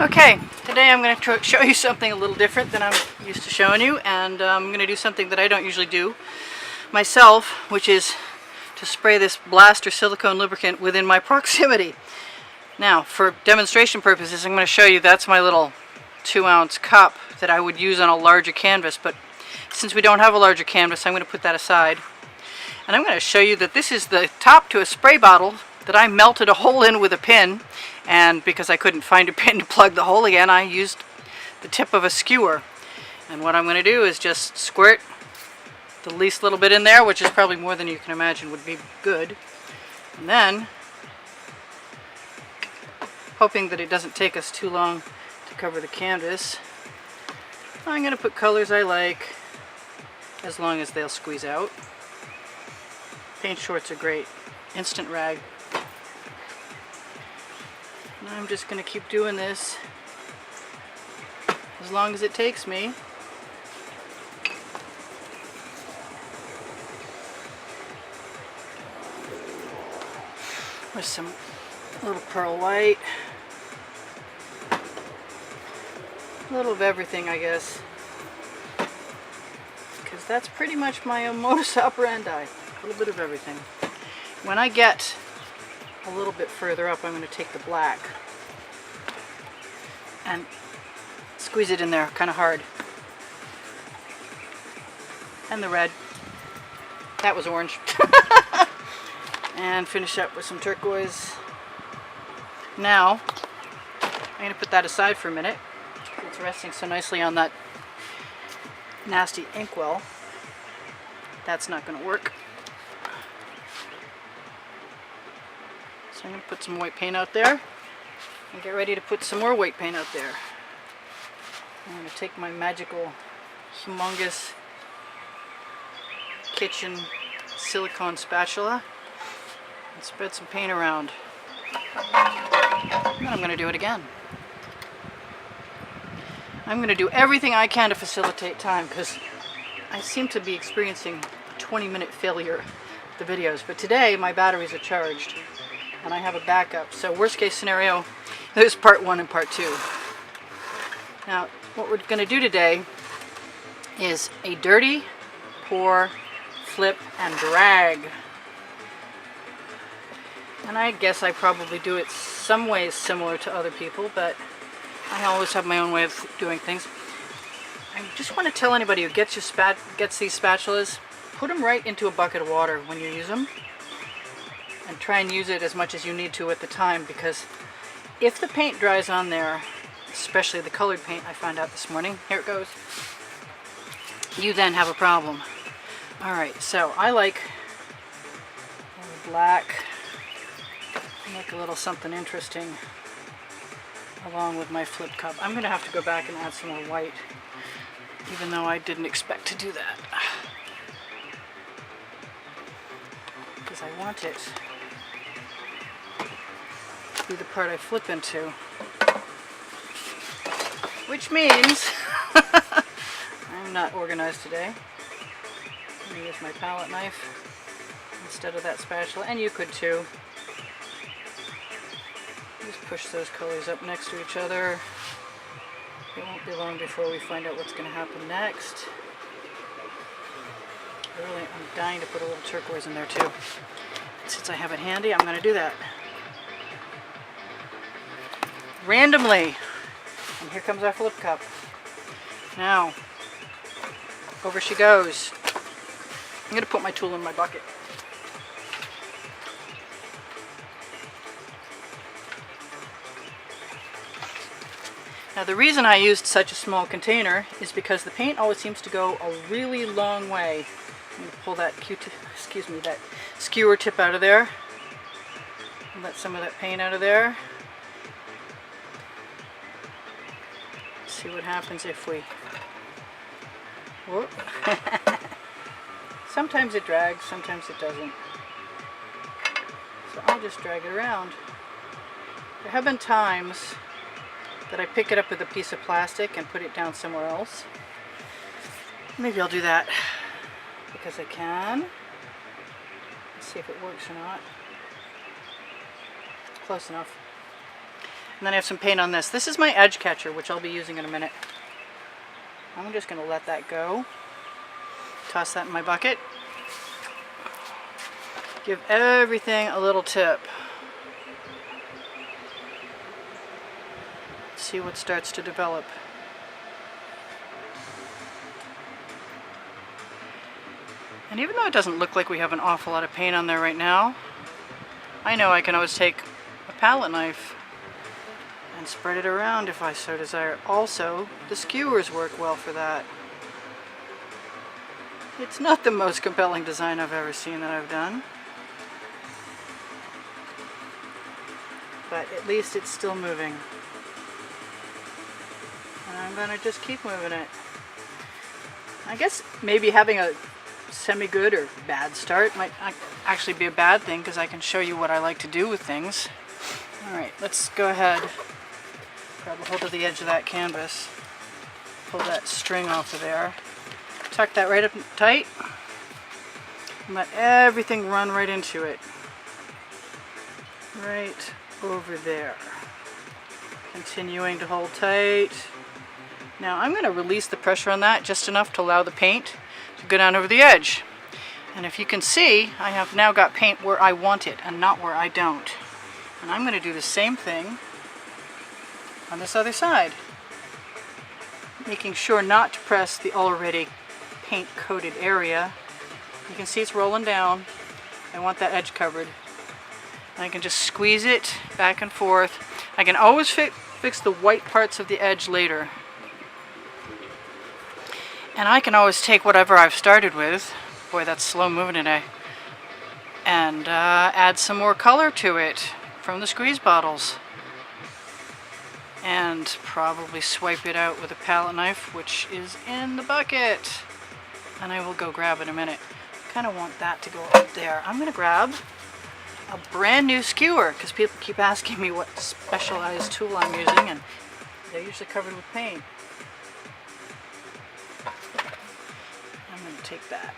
Okay, today I'm going to show you something a little different than I'm used to showing you, and I'm going to do something that I don't usually do myself, which is to spray this blaster silicone lubricant within my proximity. Now, for demonstration purposes, I'm going to show you that's my little 2-ounce cup that I would use on a larger canvas, but since we don't have a larger canvas, I'm going to put that aside. And I'm going to show you that this is the top to a spray bottle that I melted a hole in with a pin, and because I couldn't find a pin to plug the hole again, I used the tip of a skewer. And what I'm going to do is just squirt the least little bit in there, which is probably more than you can imagine would be good. And then, hoping that it doesn't take us too long to cover the canvas, I'm going to put colors I like, as long as they'll squeeze out. Paint shorts are great. Instant rag. And I'm just going to keep doing this as long as it takes me. With some little pearl white. A little of everything, I guess. Because that's pretty much my modus operandi. A little bit of everything. When I get a little bit further up, I'm going to take the black and squeeze it in there kind of hard. And the red. That was orange. And finish up with some turquoise. Now, I'm going to put that aside for a minute. It's resting so nicely on that nasty inkwell. That's not going to work. So I'm going to put some white paint out there and get ready to put some more white paint out there. I'm going to take my magical, humongous kitchen silicone spatula and spread some paint around. And then I'm going to do it again. I'm going to do everything I can to facilitate time, because I seem to be experiencing a 20-minute failure of the videos. But today my batteries are charged and I have a backup. So worst case scenario, there's part 1 and part 2. Now what we're going to do today is a dirty, pour, flip, and drag. And I guess I probably do it some ways similar to other people, but I always have my own way of doing things. I just want to tell anybody who gets these spatulas, put them right into a bucket of water when you use them. And try and use it as much as you need to at the time, because if the paint dries on there, especially the colored paint I found out this morning, here it goes, you then have a problem. Alright, so I like black. Make a little something interesting along with my flip cup. I'm going to have to go back and add some more white, even though I didn't expect to do that. Because I want it to be the part I flip into. Which means I'm not organized today. I'm going to use my palette knife instead of that spatula, and you could too. Just push those colors up next to each other. It won't be long before we find out what's going to happen next. I'm dying to put a little turquoise in there too. Since I have it handy, I'm going to do that. Randomly. And here comes our flip cup. Now, over she goes. I'm going to put my tool in my bucket. Now the reason I used such a small container is because the paint always seems to go a really long way. I'm going to pull that that skewer tip out of there and let some of that paint out of there. See what happens if we... Whoop. Sometimes it drags, sometimes it doesn't. So I'll just drag it around. There have been times that I pick it up with a piece of plastic and put it down somewhere else. Maybe I'll do that because I can. Let's see if it works or not. Close enough. And then I have some paint on this. This is my edge catcher, which I'll be using in a minute. I'm just going to let that go. Toss that in my bucket. Give everything a little tip. See what starts to develop. And even though it doesn't look like we have an awful lot of paint on there right now, I know I can always take a palette knife and spread it around if I so desire. Also, the skewers work well for that. It's not the most compelling design I've ever seen that I've done, but at least it's still moving. And I'm gonna just keep moving it. I guess maybe having a semi-good or bad start might actually be a bad thing, because I can show you what I like to do with things. Alright, let's go ahead, grab a hold of the edge of that canvas, pull that string off of there, tuck that right up tight, and let everything run right into it. Right over there. Continuing to hold tight. Now I'm going to release the pressure on that just enough to allow the paint to go down over the edge. And if you can see, I have now got paint where I want it and not where I don't. And I'm going to do the same thing on this other side, making sure not to press the already paint coated area. You can see it's rolling down. I want that edge covered. And I can just squeeze it back and forth. I can always fix the white parts of the edge later. And I can always take whatever I've started with, boy that's slow moving today, and add some more color to it from the squeeze bottles. And probably swipe it out with a palette knife, which is in the bucket. And I will go grab it in a minute. I kind of want that to go up there. I'm going to grab a brand new skewer, because people keep asking me what specialized tool I'm using, and they're usually covered with paint. I'm going to take that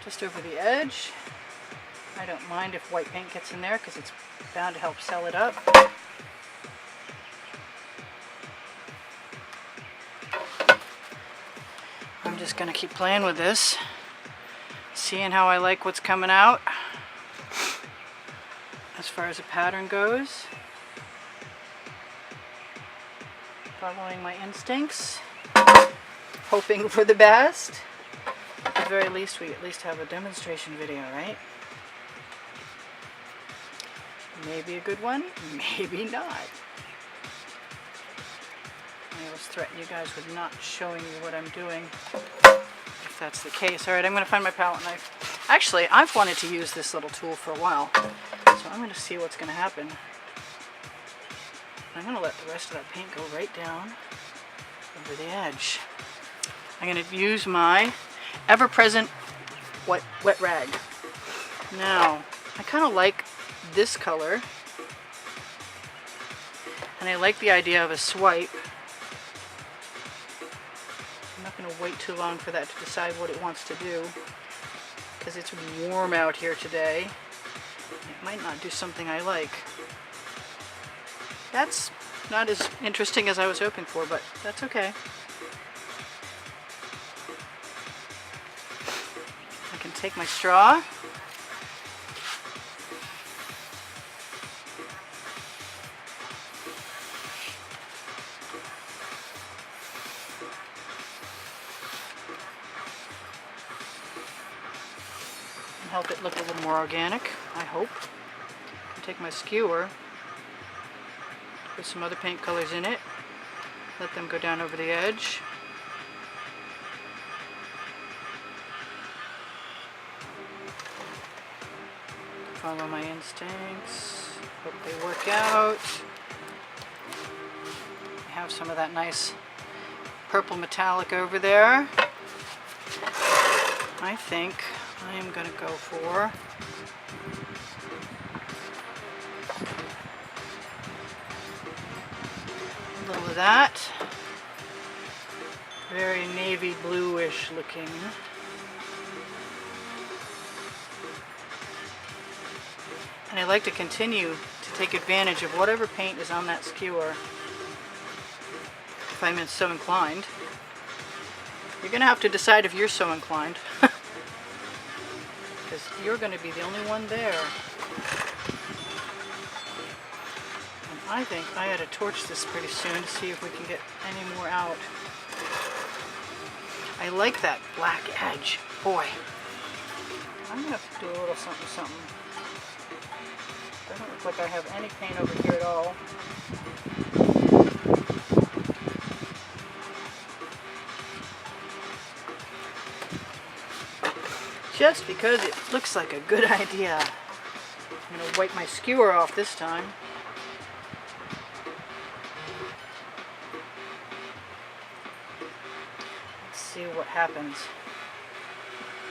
just over the edge. I don't mind if white paint gets in there, because it's bound to help sell it up. I'm just going to keep playing with this, seeing how I like what's coming out as far as the pattern goes. Following my instincts, hoping for the best. At the very least, we at least have a demonstration video, right? Maybe a good one, maybe not. I always threaten you guys with not showing you what I'm doing, if that's the case. Alright, I'm going to find my palette knife. Actually, I've wanted to use this little tool for a while, so I'm going to see what's going to happen. I'm going to let the rest of that paint go right down over the edge. I'm going to use my ever-present wet rag. Now, I kind of like this color, and I like the idea of a swipe. I'm not going to wait too long for that to decide what it wants to do, because it's warm out here today. It might not do something I like. That's not as interesting as I was hoping for, but that's okay. I can take my straw, help it look a little more organic, I hope. I'll take my skewer, put some other paint colors in it, let them go down over the edge. Follow my instincts, hope they work out. I have some of that nice purple metallic over there. I think I am going to go for a little of that. Very navy bluish looking. And I like to continue to take advantage of whatever paint is on that skewer if I'm so inclined. You're going to have to decide if you're so inclined. Because you're going to be the only one there. And I think I ought to torch this pretty soon to see if we can get any more out. I like that black edge. Boy. I'm going to have to do a little something something. Doesn't look like I have any paint over here at all. Just because it looks like a good idea. I'm going to wipe my skewer off this time. Let's see what happens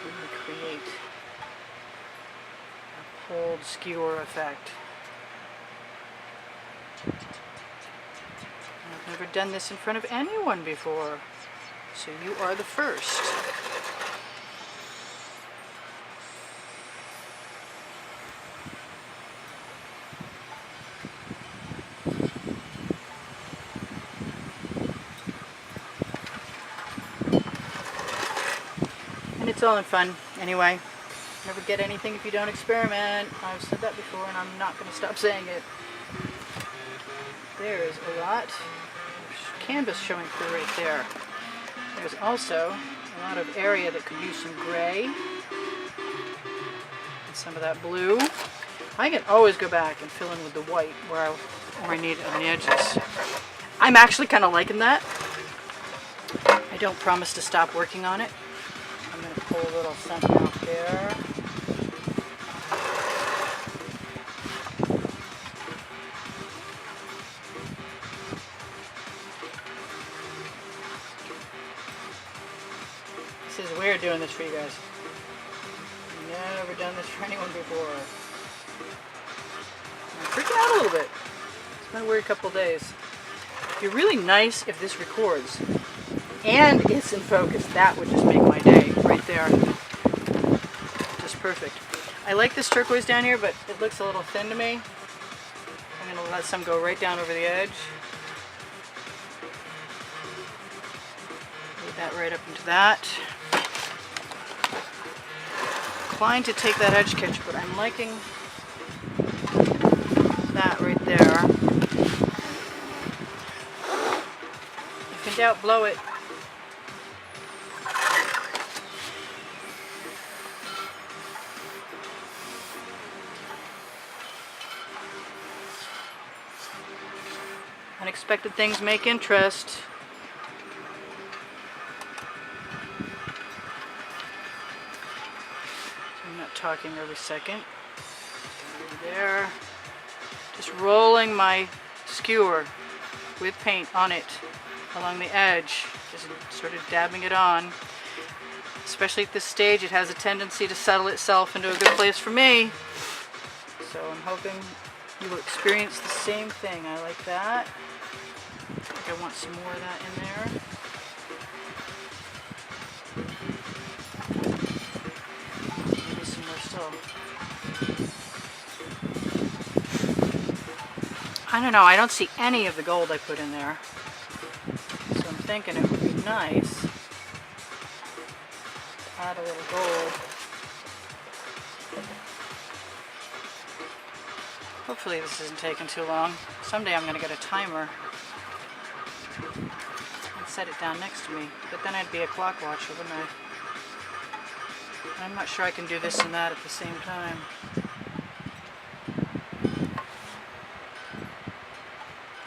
when we create a pulled skewer effect. I've never done this in front of anyone before, so you are the first. It's all in fun, anyway. Never get anything if you don't experiment. I've said that before, and I'm not going to stop saying it. There's a lot of canvas showing through right there. There's also a lot of area that could use some gray and some of that blue. I can always go back and fill in with the white where I need it on the edges. I'm actually kind of liking that. I don't promise to stop working on it. I'm going to pull a little something out there. This is weird doing this for you guys. I've never done this for anyone before. I'm freaking out a little bit. It's been a weird couple days. It'd be really nice if this records and it's in focus. That would just make my day right there. Just perfect. I like this turquoise down here, but it looks a little thin to me. I'm going to let some go right down over the edge. Leave that right up into that. Inclined to take that edge catch, but I'm liking that right there. If in doubt, blow it. Unexpected things make interest. I'm not talking every second. There. Just rolling my skewer with paint on it along the edge. Just sort of dabbing it on. Especially at this stage, it has a tendency to settle itself into a good place for me. So I'm hoping you will experience the same thing. I like that. I think I want some more of that in there. Maybe some more still. I don't know, I don't see any of the gold I put in there. So I'm thinking it would be nice to add a little gold. Hopefully this isn't taking too long. Someday I'm going to get a timer and set it down next to me. But then I'd be a clock watcher, wouldn't I? I'm not sure I can do this and that at the same time.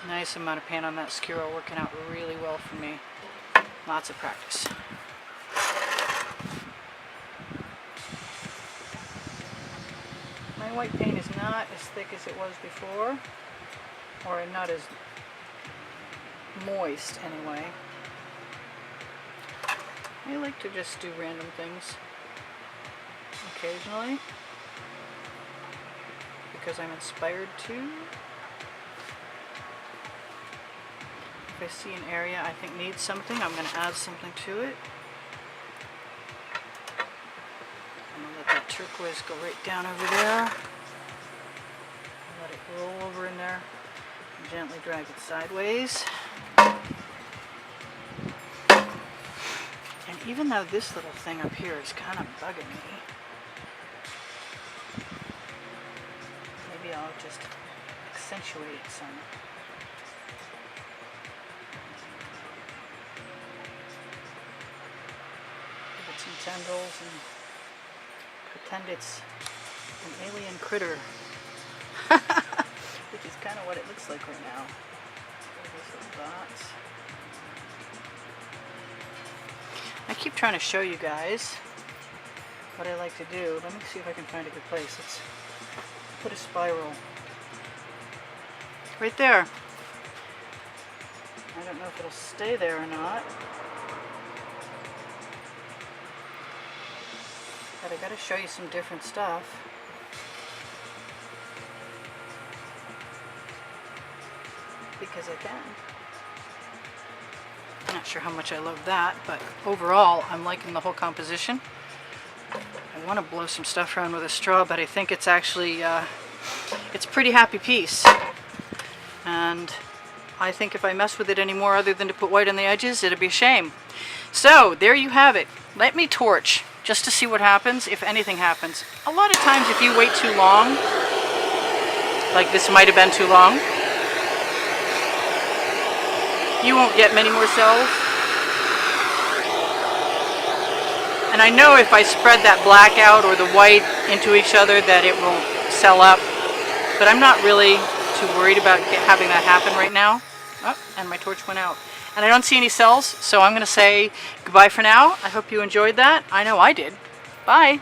Nice amount of paint on that skewer, working out really well for me. Lots of practice. My white paint is not as thick as it was before, or not as moist anyway. I like to just do random things occasionally because I'm inspired to. If I see an area I think needs something, I'm going to add something to it. I'm going to let that turquoise go right down over there. Let it roll over in there and gently drag it sideways. And even though this little thing up here is kind of bugging me, maybe I'll just accentuate it some. Give it some tendrils and pretend it's an alien critter. Which is kind of what it looks like right now. These little dots. I keep trying to show you guys what I like to do. Let me see if I can find a good place. Let's put a spiral right there. I don't know if it'll stay there or not, but I gotta show you some different stuff. Because I can. I'm not sure how much I love that, but overall I'm liking the whole composition. I want to blow some stuff around with a straw, but I think it's actually it's a pretty happy piece, and I think if I mess with it anymore other than to put white on the edges, it'd be a shame. So there you have it. Let me torch just to see what happens, if anything happens. A lot of times if you wait too long, like this might have been too long, you won't get many more cells. And I know if I spread that black out or the white into each other that it will cell up, but I'm not really too worried about having that happen right now. Oh, and my torch went out. And I don't see any cells, so I'm going to say goodbye for now. I hope you enjoyed that. I know I did. Bye.